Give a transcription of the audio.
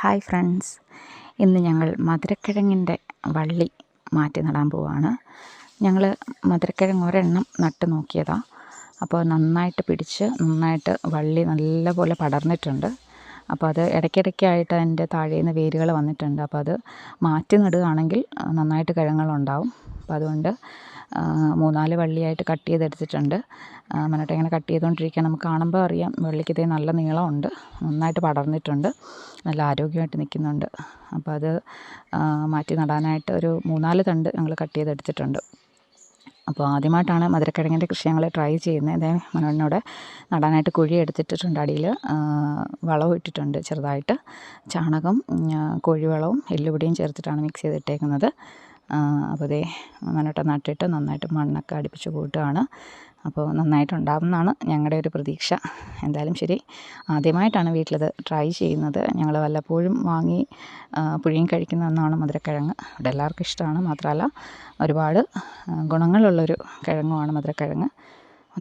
Hi friends, ഇന്ന് ഞങ്ങൾ മധുരക്കിഴങ്ങിൻ്റെ വള്ളി മാറ്റി നടാൻ പോവാണ്. ഞങ്ങൾ മധുരക്കിഴങ്ങ് ഒരെണ്ണം നട്ട് നോക്കിയതാണ്. അപ്പോൾ നന്നായിട്ട് പിടിച്ച് നന്നായിട്ട് വള്ളി നല്ലപോലെ പടർന്നിട്ടുണ്ട്. അപ്പോൾ അത് ഇടയ്ക്കിടയ്ക്കായിട്ട് അതിൻ്റെ താഴേന്ന് വേരുകൾ വന്നിട്ടുണ്ട്. അപ്പോൾ അത് മാറ്റി നടുകയാണെങ്കിൽ നന്നായിട്ട് കിഴങ്ങുകളുണ്ടാവും. അപ്പോൾ അതുകൊണ്ട് 3-4 വള്ളിയായിട്ട് കട്ട് ചെയ്തെടുത്തിട്ടുണ്ട്. മണ്ണിട്ട് ഇങ്ങനെ കട്ട് ചെയ്തുകൊണ്ടിരിക്കുക. നമുക്ക് കാണുമ്പോൾ അറിയാം വള്ളിക്ക് ഇതേ നല്ല നീളമുണ്ട്, നന്നായിട്ട് പടർന്നിട്ടുണ്ട്, നല്ല ആരോഗ്യമായിട്ട് നിൽക്കുന്നുണ്ട്. അപ്പോൾ അത് മാറ്റി നടാനായിട്ട് ഒരു 3-4 തണ്ട് ഞങ്ങൾ കട്ട് ചെയ്തെടുത്തിട്ടുണ്ട്. അപ്പോൾ ആദ്യമായിട്ടാണ് മധുരക്കിഴങ്ങിൻ്റെ കൃഷി ഞങ്ങൾ ട്രൈ ചെയ്യുന്നത്. ഇതേ മനോടിനോടെ നടാനായിട്ട് കുഴി എടുത്തിട്ടിട്ടുണ്ട്. അടിയിൽ വളവും ഇട്ടിട്ടുണ്ട്, ചെറുതായിട്ട് ചാണകം, കോഴിവളവും എല്ലുപൊടിയും ചേർത്തിട്ടാണ് മിക്സ് ചെയ്തിട്ടേക്കുന്നത്. അപ്പോൾ ഇതേ മനോട്ട നട്ടിട്ട് നന്നായിട്ട് മണ്ണൊക്കെ അടുപ്പിച്ച് കൂട്ടുകയാണ്. അപ്പോൾ നന്നായിട്ടുണ്ടാകുമെന്നാണ് ഞങ്ങളുടെ ഒരു പ്രതീക്ഷ. എന്തായാലും ശരി, ആദ്യമായിട്ടാണ് വീട്ടിലത് ട്രൈ ചെയ്യുന്നത്. ഞങ്ങൾ വല്ലപ്പോഴും വാങ്ങി പുഴുങ്ങി കഴിക്കുന്ന ഒന്നാണ് മധുരക്കിഴങ്ങ്. ഇവിടെ എല്ലാവർക്കും ഇഷ്ടമാണ്. മാത്രമല്ല ഒരുപാട് ഗുണങ്ങളുള്ളൊരു കിഴങ്ങുമാണ് മധുരക്കിഴങ്ങ്.